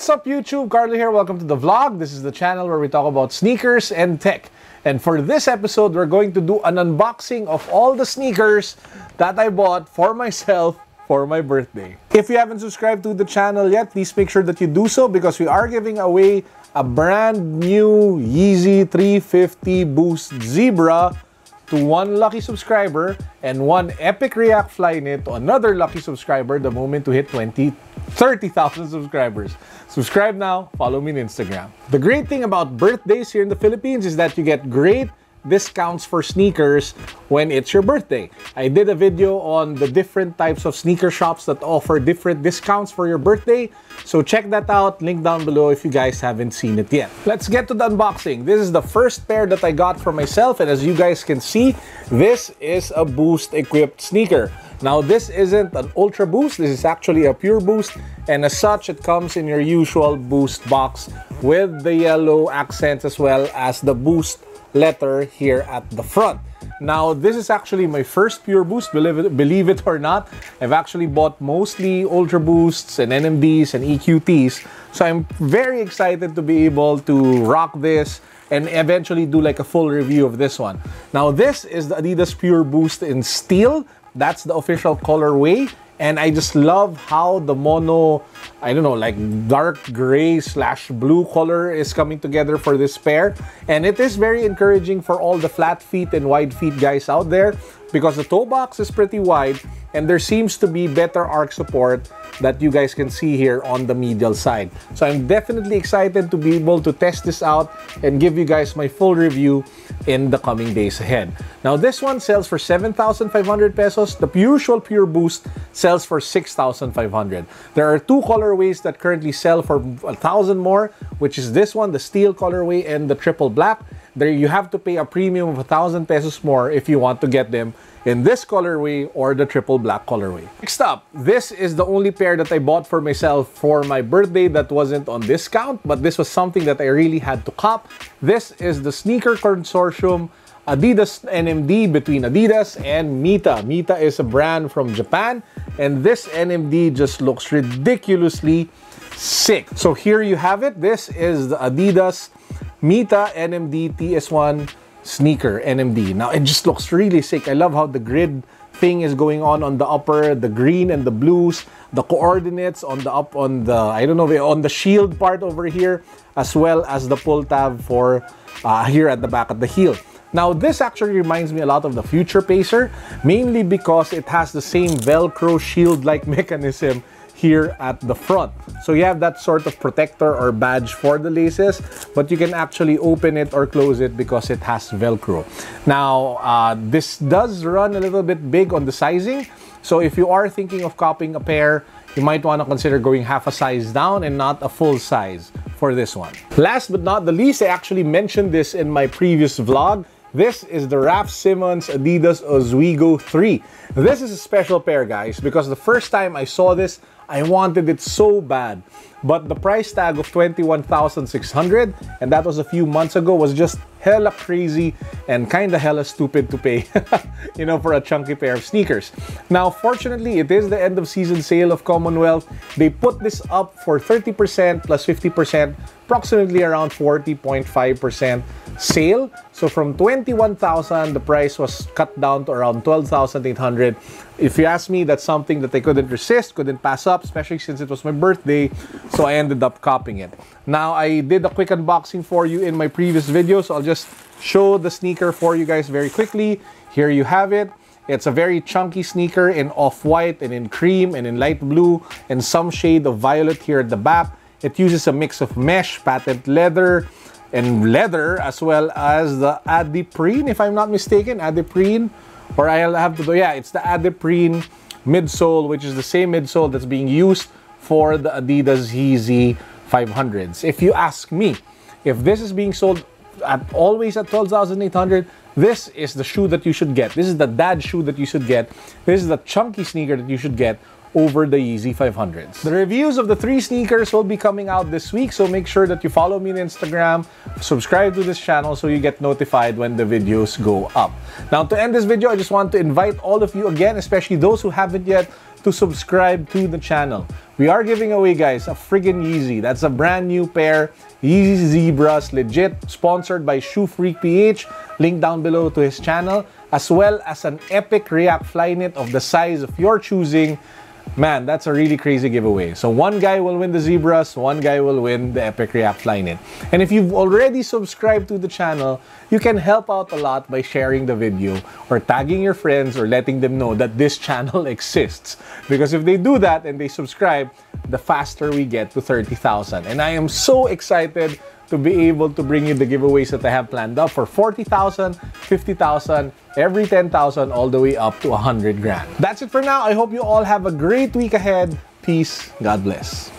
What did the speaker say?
What's up YouTube? Carlo here. Welcome to the vlog. This is the channel where we talk about sneakers and tech. And for this episode, we're going to do an unboxing of all the sneakers that I bought for myself for my birthday. If you haven't subscribed to the channel yet, please make sure that you do so because we are giving away a brand new Yeezy 350 Boost Zebra to one lucky subscriber and one epic react Flyknit to another lucky subscriber the moment we hit 30,000 subscribers. Subscribe now, follow me on Instagram. The great thing about birthdays here in the Philippines is that you get great discounts for sneakers when it's your birthday. I did a video on the different types of sneaker shops that offer different discounts for your birthday. So check that out, link down below if you guys haven't seen it yet. Let's get to the unboxing. This is the first pair that I got for myself, and as you guys can see, this is a Boost equipped sneaker. Now this isn't an Ultra Boost, this is actually a Pure Boost, and as such it comes in your usual Boost box with the yellow accents as well as the Boost letter here at the front. Now this is actually my first Pure Boost, believe it or not. I've actually bought mostly Ultra Boosts and NMDs and EQTs, so I'm very excited to be able to rock this and eventually do like a full review of this one. Now this is the Adidas Pure Boost in steel. That's the official colorway, and I just love how the mono, I don't know, like dark gray / blue color is coming together for this pair. And it is very encouraging for all the flat feet and wide feet guys out there because the toe box is pretty wide and there seems to be better arch support that you guys can see here on the medial side. So I'm definitely excited to be able to test this out and give you guys my full review in the coming days ahead. Now this one sells for 7,500 pesos. The usual Pure Boost sells for 6,500. There are two colorways that currently sell for 1,000 more, which is this one, the steel colorway, and the triple black. There you have to pay a premium of 1,000 pesos more if you want to get them in this colorway or the triple black colorway. Next up, this is the only pair that I bought for myself for my birthday that wasn't on discount, but this was something that I really had to cop. This is the sneaker consortium Adidas NMD between Adidas and Mita. Mita is a brand from Japan, and this NMD just looks ridiculously sick. So here you have it. This is the Adidas Mita NMD TS1 sneaker NMD. Now it just looks really sick. I love how the grid thing is going on the upper, the green and the blues, the coordinates on the up on the, I don't know, on the shield part over here, as well as the pull tab for here at the back of the heel. Now this actually reminds me a lot of the Future Pacer, mainly because it has the same Velcro shield-like mechanism here at the front. So you have that sort of protector or badge for the laces, but you can actually open it or close it because it has Velcro. Now, this does run a little bit big on the sizing. So if you are thinking of copying a pair, you might want to consider going half a size down and not a full size for this one. Last but not the least, I actually mentioned this in my previous vlog. This is the Raf Simons Adidas Ozweego 3. This is a special pair, guys, because the first time I saw this, I wanted it so bad. But the price tag of 21,600, and that was a few months ago, was just hella crazy and kinda hella stupid to pay, you know, for a chunky pair of sneakers. Now, fortunately, it is the end of season sale of Commonwealth. They put this up for 30% plus 50%, approximately around 40.5% sale. So from 21,000, the price was cut down to around 12,800. If you ask me, that's something that I couldn't resist, couldn't pass up, especially since it was my birthday. So I ended up copying it. Now, I did a quick unboxing for you in my previous video, so I'll just show the sneaker for you guys very quickly. Here you have it. It's a very chunky sneaker in off-white and in cream and in light blue and some shade of violet here at the back. It uses a mix of mesh, patent leather, and leather, as well as the Adiprene, if I'm not mistaken, Adiprene, or I'll have to do, yeah, it's the Adiprene midsole, which is the same midsole that's being used for the Adidas Yeezy 500s. If you ask me, if this is being sold always at 12,800, this is the shoe that you should get. This is the dad shoe that you should get. This is the chunky sneaker that you should get over the Yeezy 500s. The reviews of the 3 sneakers will be coming out this week, so make sure that you follow me on Instagram, subscribe to this channel so you get notified when the videos go up. Now, to end this video, I just want to invite all of you again, especially those who haven't yet, to subscribe to the channel. We are giving away, guys, a friggin' Yeezy. That's a brand new pair. Yeezy Zebras, legit, sponsored by Shoe Freak PH. Link down below to his channel, as well as an epic React Flyknit of the size of your choosing. Man, that's a really crazy giveaway. So one guy will win the Zebras, one guy will win the epic React Flyknit. And if you've already subscribed to the channel, you can help out a lot by sharing the video or tagging your friends or letting them know that this channel exists. Because if they do that and they subscribe, the faster we get to 30,000. And I am so excited to be able to bring you the giveaways that I have planned up for 40,000, 50,000, every 10,000, all the way up to 100 grand. That's it for now. I hope you all have a great week ahead. Peace. God bless.